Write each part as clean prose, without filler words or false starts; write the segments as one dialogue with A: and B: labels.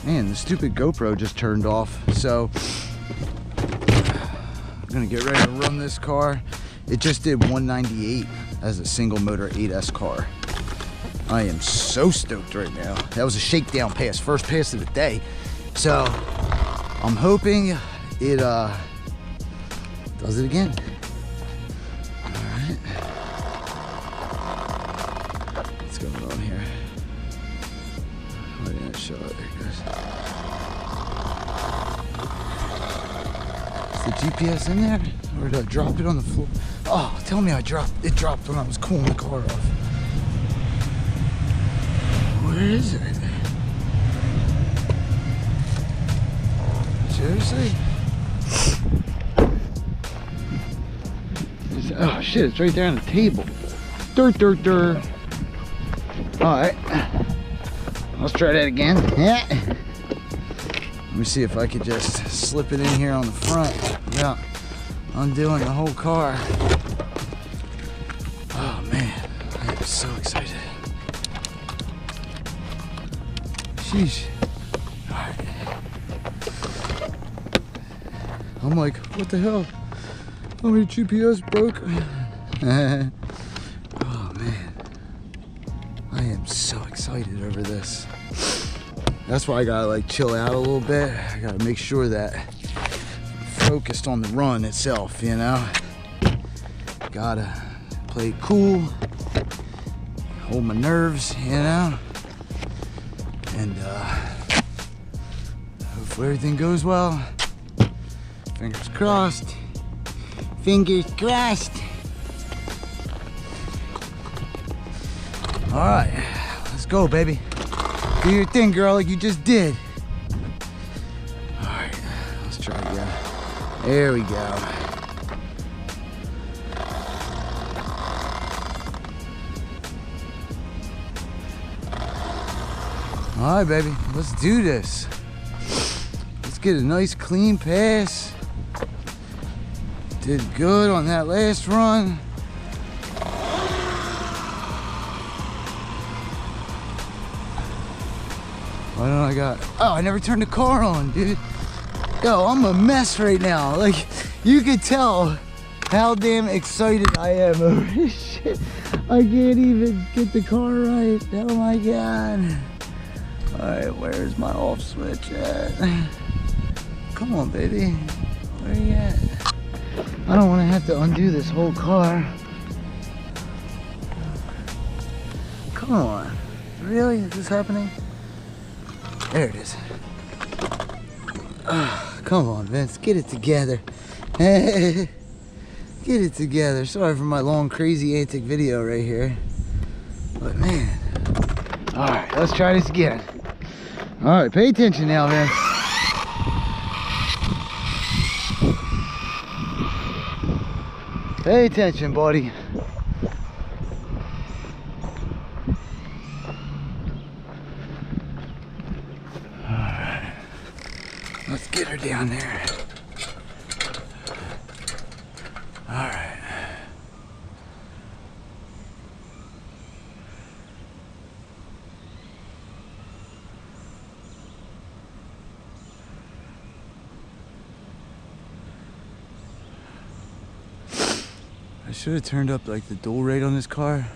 A: Man, the stupid GoPro just turned off. So I'm gonna get ready to run this car. It just did 198 as a single motor 8S car. I am so stoked right now. That was a shakedown pass, first pass of the day. So I'm hoping it does it again. All right. What's going on here? Oh, yeah, show it. There it goes. Is the GPS in there? Or did I drop it on the floor? Oh, tell me it dropped when I was cooling the car off. Where is it? Seriously? Oh shit, it's right there on the table. Dirt. Alright. Let's try that again. Yeah. Let me see if I could just slip it in here on the front without undoing the whole car. Oh man, I am so excited. Sheesh. Alright. I'm like, what the hell? Oh, my GPS broke. Oh man. I am so excited over this. That's why I gotta like chill out a little bit. I gotta make sure that I'm focused on the run itself, you know? Gotta play it cool, hold my nerves, you know? And hopefully everything goes well. Fingers crossed. Fingers crossed. All right, let's go, baby. Do your thing, girl, like you just did. All right, let's try again. There we go. All right, baby, let's do this. Let's get a nice clean pass. Did good on that last run. Why don't I got, oh, I never turned the car on, dude. Yo, I'm a mess right now. Like, you could tell how damn excited I am over this shit. I can't even get the car right. Oh my God. All right, where's my off switch at? Come on, baby. Where you at? I don't want to have to undo this whole car. Come on. Really? Is this happening? There it is. Oh, come on, Vince. Get it together. Get it together. Sorry for my long, crazy, antic video right here. But, man. All right, let's try this again. All right, pay attention now, Vince. Pay attention, buddy. Alright. Let's get her down there. Alright. I should have turned up like the dual rate on this car,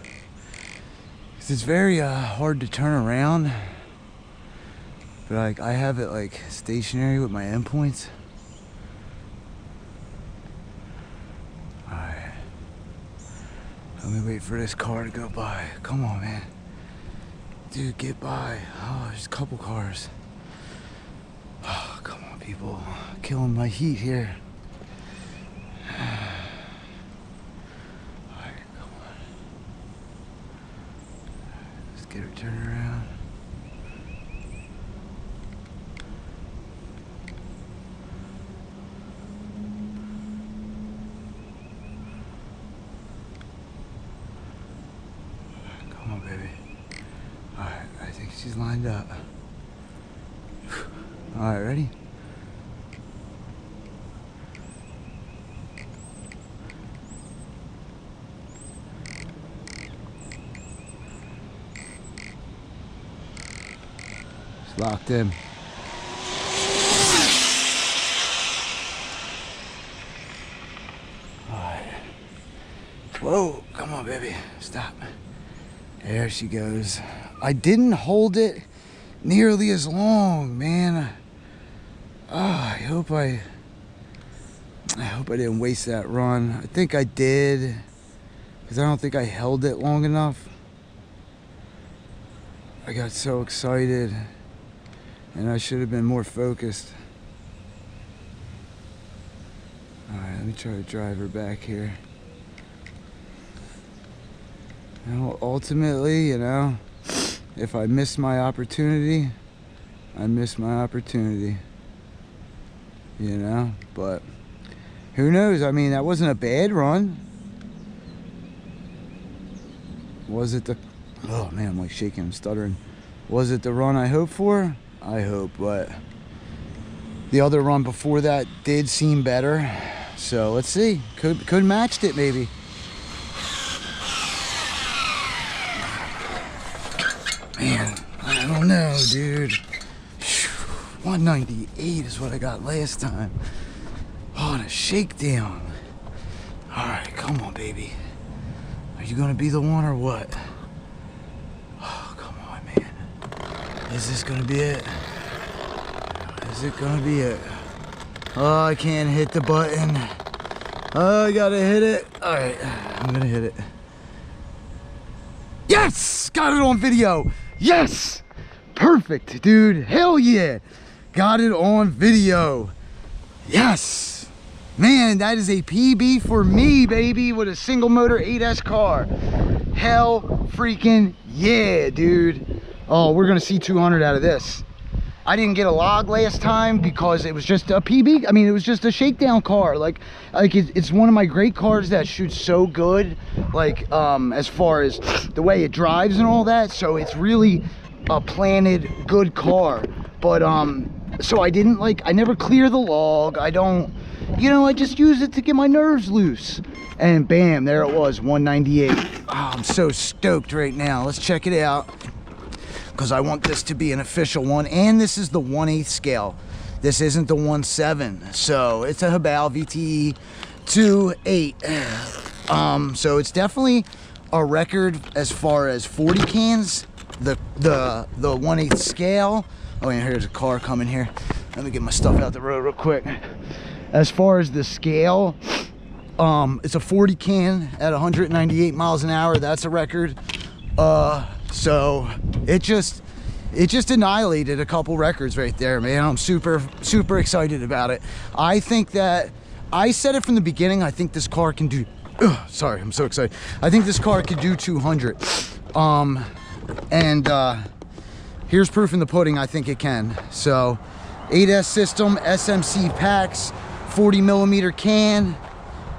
A: because it's very hard to turn around, but like I have it like stationary with my endpoints. Alright, let me wait for this car to go by. Come on, man, dude, get by. Oh, there's a couple cars. Oh, come on, people, killing my heat here. Get her turned around. Come on, baby. Alright, I think she's lined up. Alright, ready? Locked in. Stop. There she goes. I didn't hold it nearly as long, man. Oh, I hope I didn't waste that run. I think I did, because I don't think I held it long enough. I got so excited, and I should have been more focused. All right, let me try to drive her back here. You know, ultimately, you know, if I miss my opportunity, I miss my opportunity. You know, but who knows? I mean, that wasn't a bad run. Was it the... Oh man, I'm like shaking, I'm stuttering. Was it the run I hoped for? I hope, but the other run before that did seem better. So let's see. Could matched it maybe. Man, I don't know, dude. 198 is what I got last time. Oh, and a shakedown. All right, come on, baby. Are you gonna be the one or what? Oh, come on, man. Is this gonna be it? Is it gonna be it? Oh, I can't hit the button. Oh, I gotta hit it. All right, I'm gonna hit it. Yes! Got it on video. Yes! Perfect, dude. Hell yeah. Got it on video. Yes. Man, that is a PB for me, baby, with a single motor 8S car. Hell freaking yeah, dude. Oh, we're gonna see 200 out of this. I didn't get a log last time because it was just a PB. I mean, it was just a shakedown car. Like it's one of my great cars that shoots so good, like as far as the way it drives and all that. So it's really a planted good car. But so I never clear the log. I don't, you know, I just use it to get my nerves loose. And bam, there it was, 198. Oh, I'm so stoked right now. Let's check it out, because I want this to be an official one. And this is the 1/8 scale. This isn't the 1/7. So it's a Habal VTE 2.8. So it's definitely a record as far as 40 cans. The 1/8 scale. Oh, and here's a car coming here. Let me get my stuff out the road real quick. As far as the scale, it's a 40 can at 198 miles an hour. That's a record. So it just annihilated a couple records right there, man. I'm super excited about it. I think that I said it from the beginning. I think this car can do, sorry, I'm so excited. I think this car could do 200. Here's proof in the pudding. I think it can. So 8S system, SMC packs, 40 millimeter can,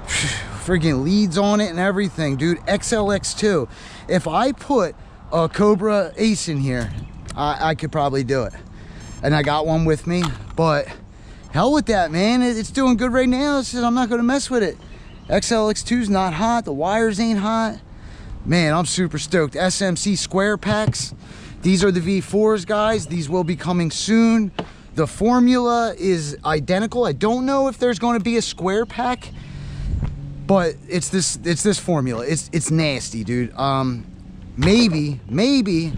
A: friggin' leads on it and everything, dude. XLX2. If I put a Cobra Ace in here, I could probably do it. And I got one with me, but hell with that, man. It's doing good right now. It's just, I'm not gonna mess with it. XLX2's not hot. The wires ain't hot. Man, I'm super stoked. SMC square packs. These are the V4s, guys. These will be coming soon. The formula is identical. I don't know if there's going to be a square pack, but it's this formula. It's nasty, dude. Maybe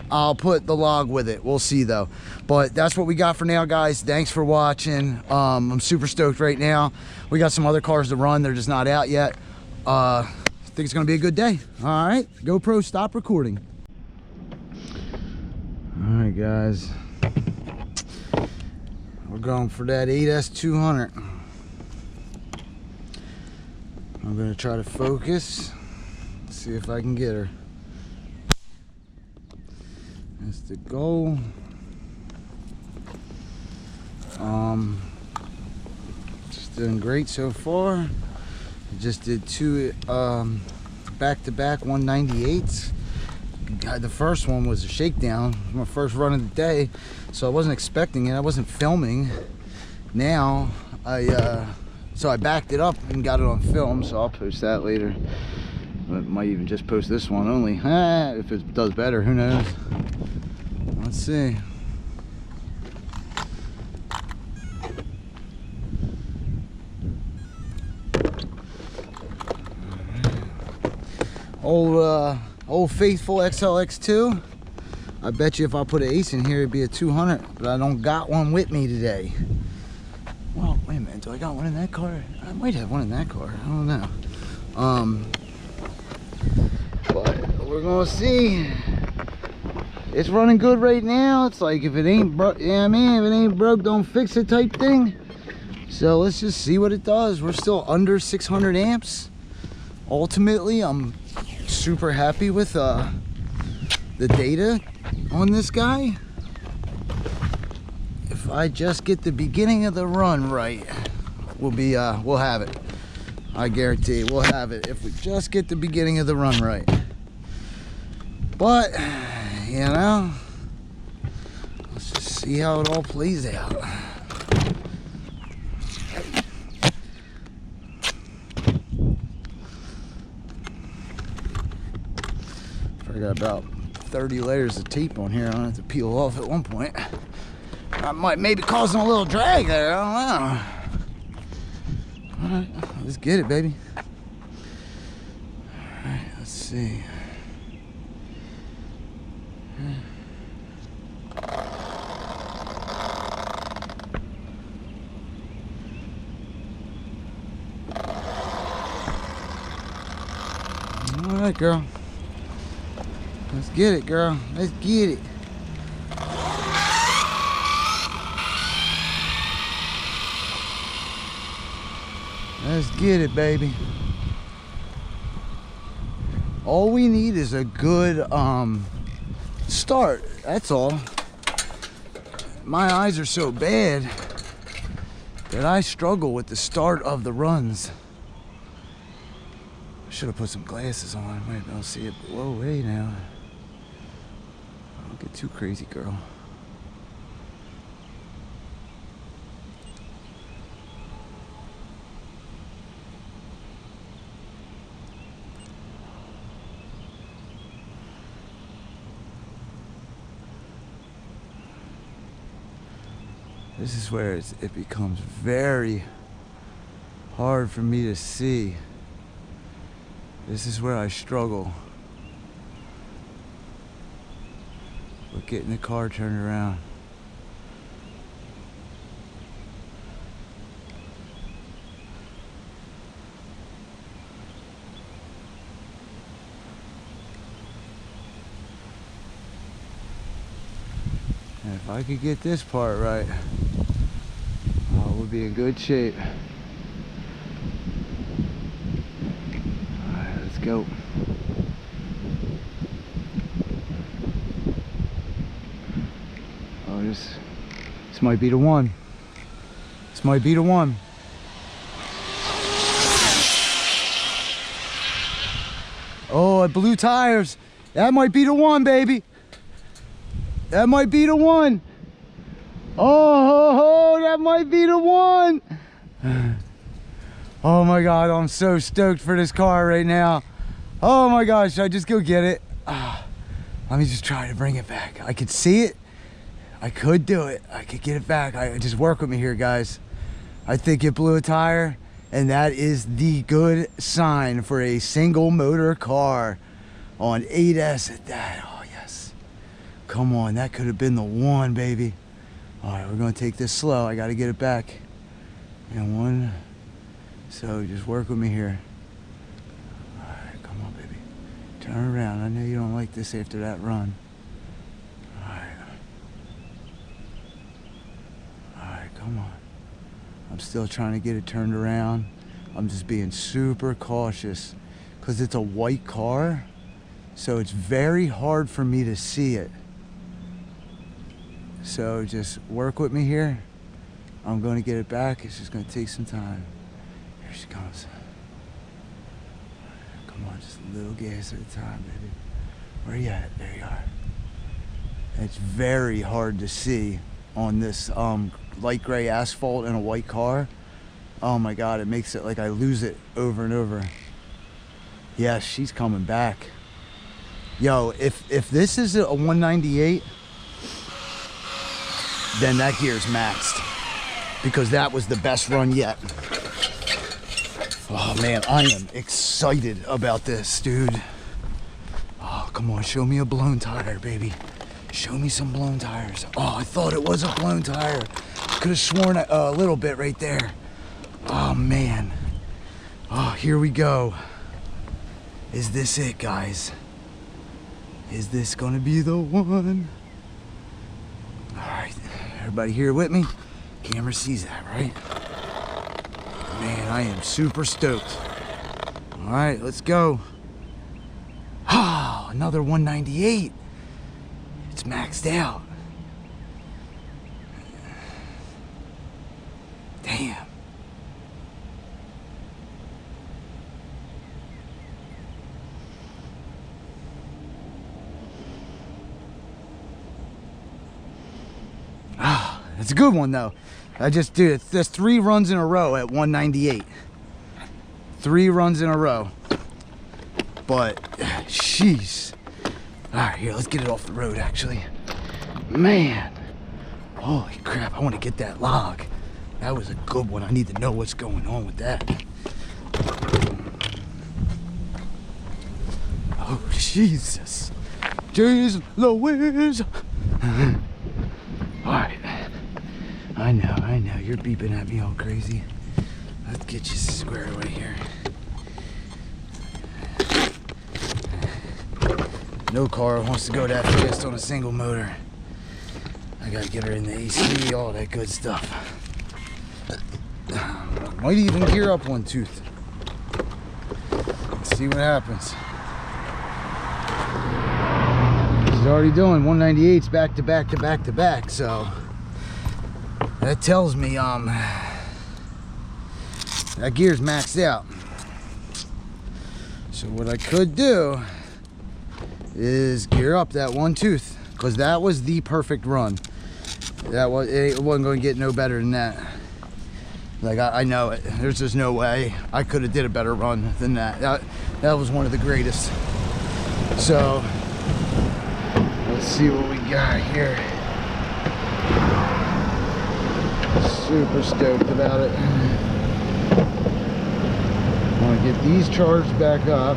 A: I'll put the log with it. We'll see though. But that's what we got for now, guys. Thanks for watching. I'm super stoked right now. We got some other cars to run. They're just not out yet. I think it's gonna be a good day. All right, GoPro, stop recording. All right, guys. We're going for that 8S 200. I'm gonna try to focus, see if I can get her. That's the goal. Just doing great so far. I just did two back-to-back 198s. The first one was a shakedown. It was my first run of the day, so I wasn't expecting it. I wasn't filming. Now so I backed it up and got it on film, so I'll post that later. I might even just post this one only. If it does better, who knows? Let's see. Old Faithful XLX2. I bet you if I put an ace in here, it'd be a 200, but I don't got one with me today. Well, wait a minute, do I got one in that car? I might have one in that car, I don't know. But we're gonna see. It's running good right now. It's like if it ain't broke, yeah, man, if it ain't broke, don't fix it type thing. So let's just see what it does. We're still under 600 amps. Ultimately, I'm super happy with the data on this guy. If I just get the beginning of the run right, we'll have it. I guarantee we'll have it if we just get the beginning of the run right. But you know, let's just see how it all plays out. I got about 30 layers of tape on here. I'm gonna have to peel off at one point. I might maybe causing a little drag there. I don't know. All right, let's get it, baby. All right, let's see. All right, girl. Let's get it, girl. Let's get it. Let's get it, baby. All we need is a good start. That's all. My eyes are so bad that I struggle with the start of the runs. I should have put some glasses on. I might be able to see it. Whoa, hey now. Don't get too crazy, girl. This is where it becomes very hard for me to see. This is where I struggle with getting the car turned around. And if I could get this part right, we'll be in good shape. Alright, let's go. Oh, this might be the one. This might be the one. Oh, it blew tires. That might be the one, baby. That might be the one. Oh, that might be the one. Oh my God, I'm so stoked for this car right now. Oh my gosh, should I just go get it? Let me just try to bring it back. I could see it. I could do it. I could get it back. Just work with me here, guys. I think it blew a tire, and that is the good sign for a single motor car on 8S at that. Oh yes. Come on, that could have been the one, baby. All right, we're gonna take this slow. I gotta get it back. And one, so just work with me here. All right, come on, baby. Turn around. I know you don't like this after that run. All right. All right, come on. I'm still trying to get it turned around. I'm just being super cautious because it's a white car, so it's very hard for me to see it. So just work with me here. I'm going to get it back. It's just going to take some time. Here she comes. Come on, just a little gas at a time, baby. Where you at? There you are. It's very hard to see on this light gray asphalt in a white car. Oh my God, it makes it like I lose it over and over. Yes, she's coming back. Yo, if this is a 198, then that gear's maxed, because that was the best run yet. Oh man, I am excited about this, dude. come on, show me a blown tire, baby. Show me some blown tires. Oh, I thought it was a blown tire. Could have sworn a little bit right there. Oh, man. Oh, here we go. Is this it, guys? Is this gonna be the one? All right, everybody here with me? Camera sees that, right? Man, I am super stoked. All right, let's go. Ah, another 198. It's maxed out. Damn. Ah, it's a good one though. I just did it. That's 3 runs in a row at 198. 3 runs in a row. But, jeez. All right, here, let's get it off the road, actually. Man, holy crap, I want to get that log. That was a good one. I need to know what's going on with that. Oh, Jesus. Jeez Louise. All right. I know. You're beeping at me all crazy. Let's get you squared away here. No car wants to go that fast on a single motor. I gotta get her in the AC, all that good stuff. Might even gear up one tooth. Let's see what happens. She's already doing 198s back to back to back to back, so that tells me that gear's maxed out. So what I could do is gear up that one tooth, because that was the perfect run. It wasn't going to get no better than that. Like, I know it. There's just no way I could have did a better run than that. That was one of the greatest. So let's see what we got here. Super stoked about it. I want to get these charged back up.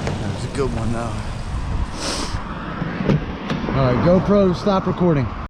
A: That was a good one though. All right, GoPro, stop recording.